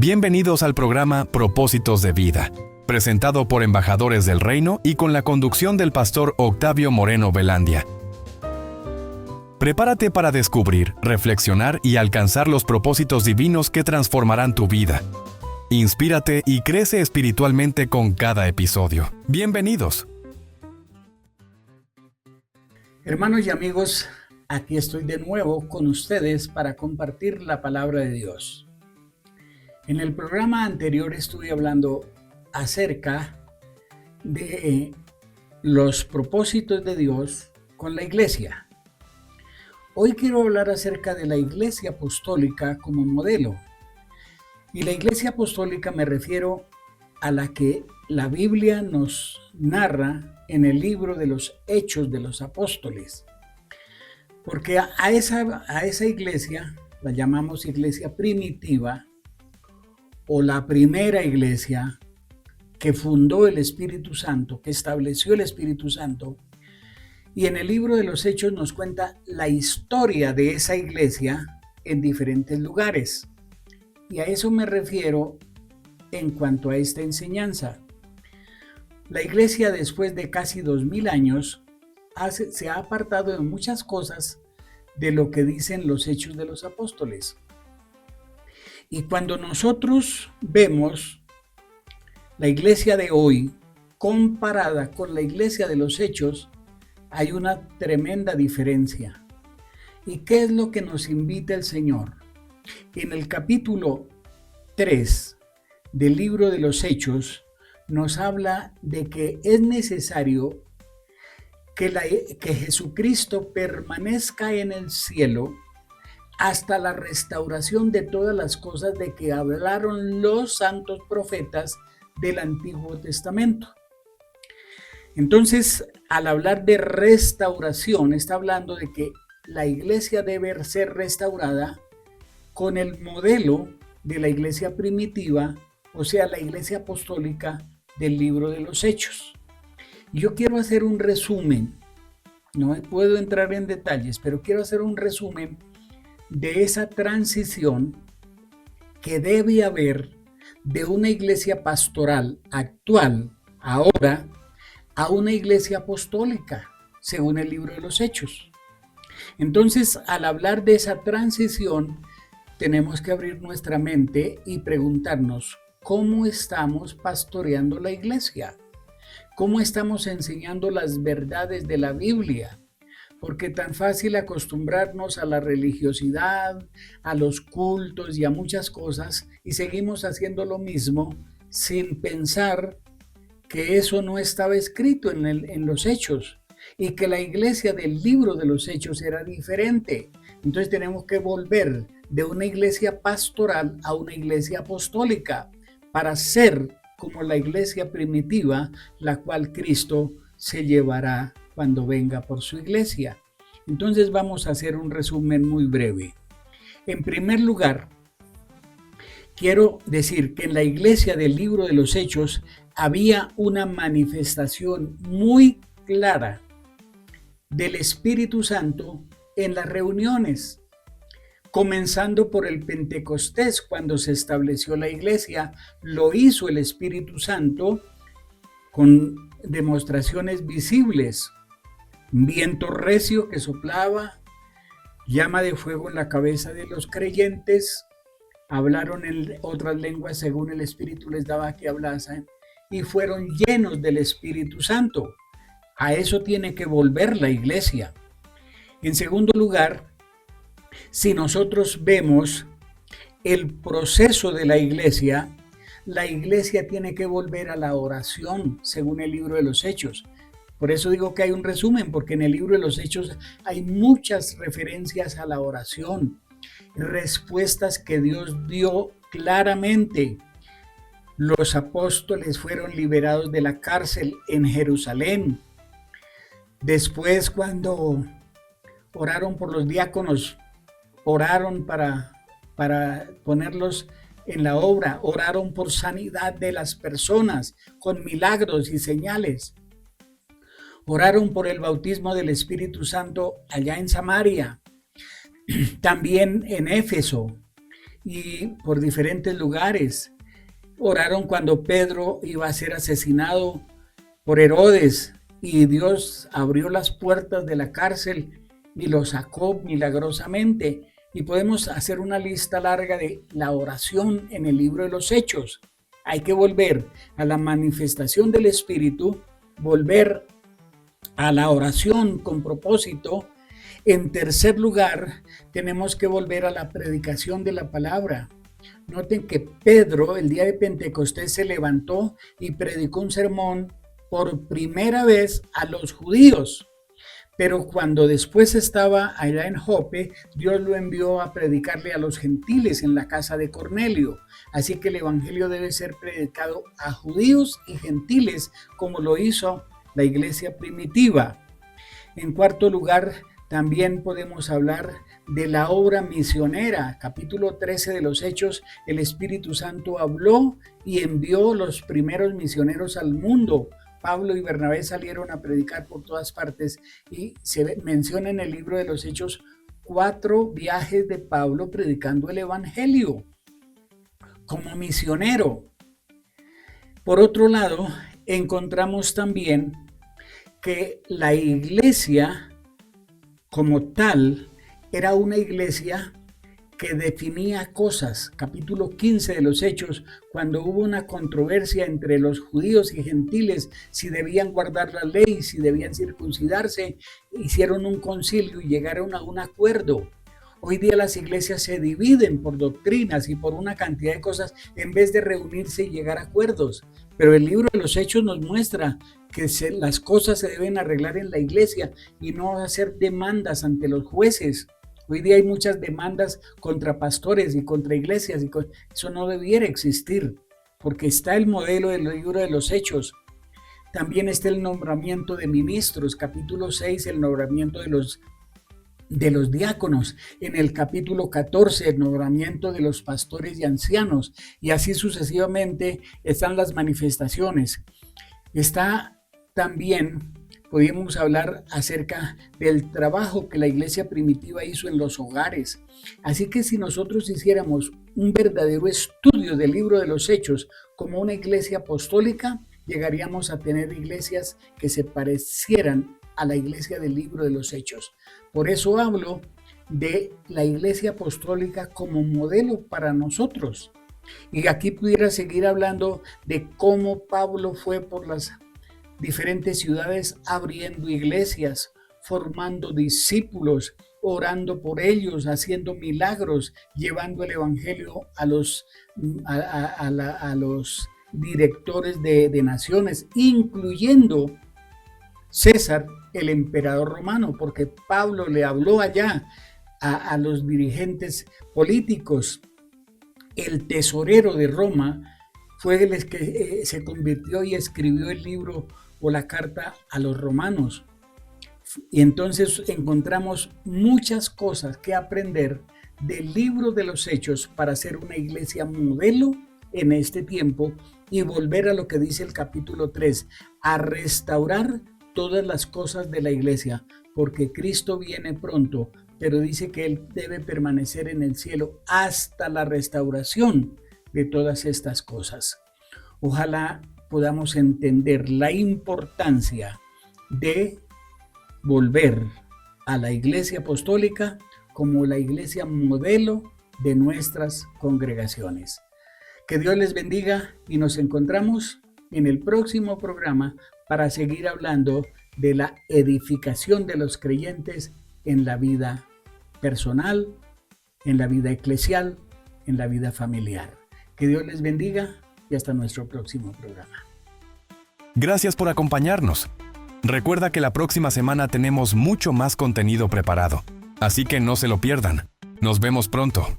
Bienvenidos al programa Propósitos de Vida, presentado por embajadores del reino y con la conducción del pastor Octavio Moreno Velandia. Prepárate para descubrir, reflexionar y alcanzar los propósitos divinos que transformarán tu vida. Inspírate y crece espiritualmente con cada episodio. Bienvenidos. Hermanos y amigos, aquí estoy de nuevo con ustedes para compartir la palabra de Dios. En el programa anterior estuve hablando acerca de los propósitos de Dios con la iglesia. Hoy quiero hablar acerca de la iglesia apostólica como modelo. Y la iglesia apostólica me refiero a la que la Biblia nos narra en el libro de los Hechos de los Apóstoles. Porque a esa iglesia la llamamos iglesia primitiva, o la primera iglesia que fundó el Espíritu Santo, que estableció el Espíritu Santo. Y en el libro de los Hechos nos cuenta la historia de esa iglesia en diferentes lugares. Y a eso me refiero en cuanto a esta enseñanza. La iglesia, después de casi 2000 años, se ha apartado de muchas cosas de lo que dicen los Hechos de los Apóstoles. Y cuando nosotros vemos la iglesia de hoy comparada con la iglesia de los Hechos, hay una tremenda diferencia. ¿Y qué es lo que nos invita el Señor? En el capítulo 3 del libro de los Hechos nos habla de que es necesario que Jesucristo permanezca en el cielo hasta la restauración de todas las cosas de que hablaron los santos profetas del Antiguo Testamento. Entonces, al hablar de restauración, está hablando de que la iglesia debe ser restaurada con el modelo de la iglesia primitiva, o sea, la iglesia apostólica del libro de los Hechos. Yo quiero hacer un resumen, no puedo entrar en detalles, pero quiero hacer un resumen de esa transición que debe haber de una iglesia pastoral actual, ahora, a una iglesia apostólica, según el libro de los Hechos. Entonces, al hablar de esa transición, tenemos que abrir nuestra mente y preguntarnos, ¿cómo estamos pastoreando la iglesia? ¿Cómo estamos enseñando las verdades de la Biblia? Porque tan fácil acostumbrarnos a la religiosidad, a los cultos y a muchas cosas, y seguimos haciendo lo mismo sin pensar que eso no estaba escrito en los Hechos y que la iglesia del libro de los Hechos era diferente. Entonces tenemos que volver de una iglesia pastoral a una iglesia apostólica para ser como la iglesia primitiva, la cual Cristo se llevará cuando venga por su iglesia. Entonces vamos a hacer un resumen muy breve. En primer lugar, quiero decir que en la iglesia del libro de los Hechos había una manifestación muy clara del Espíritu Santo en las reuniones, comenzando por el Pentecostés, cuando se estableció la iglesia, lo hizo el Espíritu Santo con demostraciones visibles. Viento recio que soplaba, llama de fuego en la cabeza de los creyentes, hablaron en otras lenguas según el Espíritu les daba que hablasen y fueron llenos del Espíritu Santo. A eso tiene que volver la iglesia. En segundo lugar, si nosotros vemos el proceso de la iglesia tiene que volver a la oración según el libro de los Hechos. Por eso digo que hay un resumen, porque en el libro de los Hechos hay muchas referencias a la oración, respuestas que Dios dio claramente. Los apóstoles fueron liberados de la cárcel en Jerusalén. Después, cuando oraron por los diáconos, oraron para ponerlos en la obra, oraron por sanidad de las personas con milagros y señales. Oraron por el bautismo del Espíritu Santo allá en Samaria, también en Éfeso y por diferentes lugares. Oraron cuando Pedro iba a ser asesinado por Herodes y Dios abrió las puertas de la cárcel y lo sacó milagrosamente. Y podemos hacer una lista larga de la oración en el libro de los Hechos. Hay que volver a la manifestación del Espíritu, volver a la oración con propósito. En tercer lugar, tenemos que volver a la predicación de la palabra. Noten que Pedro, el día de Pentecostés, se levantó y predicó un sermón por primera vez a los judíos. Pero cuando después estaba allá en Jope, Dios lo envió a predicarle a los gentiles en la casa de Cornelio. Así que el evangelio debe ser predicado a judíos y gentiles, como lo hizo la iglesia primitiva. En cuarto lugar, también podemos hablar de la obra misionera. Capítulo 13 de los Hechos, el Espíritu Santo habló y envió los primeros misioneros al mundo. Pablo y Bernabé salieron a predicar por todas partes y se menciona en el libro de los Hechos 4 viajes de Pablo predicando el evangelio como misionero. Por otro lado, encontramos también que la iglesia como tal era una iglesia que definía cosas. Capítulo 15 de los Hechos, cuando hubo una controversia entre los judíos y gentiles, si debían guardar la ley, si debían circuncidarse, hicieron un concilio y llegaron a un acuerdo. Hoy día las iglesias se dividen por doctrinas y por una cantidad de cosas en vez de reunirse y llegar a acuerdos. Pero el libro de los Hechos nos muestra que las cosas se deben arreglar en la iglesia y no hacer demandas ante los jueces. Hoy día hay muchas demandas contra pastores y contra iglesias y eso no debiera existir, porque está el modelo del libro de los Hechos. También está el nombramiento de ministros, capítulo 6, el nombramiento de los diáconos, en el capítulo 14 el nombramiento de los pastores y ancianos, y así sucesivamente están las manifestaciones. Está también, podríamos hablar acerca del trabajo que la iglesia primitiva hizo en los hogares. Así que si nosotros hiciéramos un verdadero estudio del libro de los Hechos como una iglesia apostólica, llegaríamos a tener iglesias que se parecieran a la iglesia del libro de los Hechos. Por eso hablo de la iglesia apostólica como modelo para nosotros. Y aquí pudiera seguir hablando de cómo Pablo fue por las diferentes ciudades abriendo iglesias, formando discípulos, orando por ellos, haciendo milagros, llevando el evangelio a los directores de naciones, incluyendo César, el emperador romano, porque Pablo le habló allá a los dirigentes políticos. El tesorero de Roma fue el que se convirtió y escribió el libro o la carta a los romanos. Y entonces encontramos muchas cosas que aprender del libro de los Hechos para ser una iglesia modelo en este tiempo y volver a lo que dice el capítulo 3, a restaurar todas las cosas de la iglesia, porque Cristo viene pronto, pero dice que Él debe permanecer en el cielo hasta la restauración de todas estas cosas. Ojalá podamos entender la importancia de volver a la iglesia apostólica como la iglesia modelo de nuestras congregaciones. Que Dios les bendiga y nos encontramos en el próximo programa para seguir hablando de la edificación de los creyentes en la vida personal, en la vida eclesial, en la vida familiar. Que Dios les bendiga y hasta nuestro próximo programa. Gracias por acompañarnos. Recuerda que la próxima semana tenemos mucho más contenido preparado, así que no se lo pierdan. Nos vemos pronto.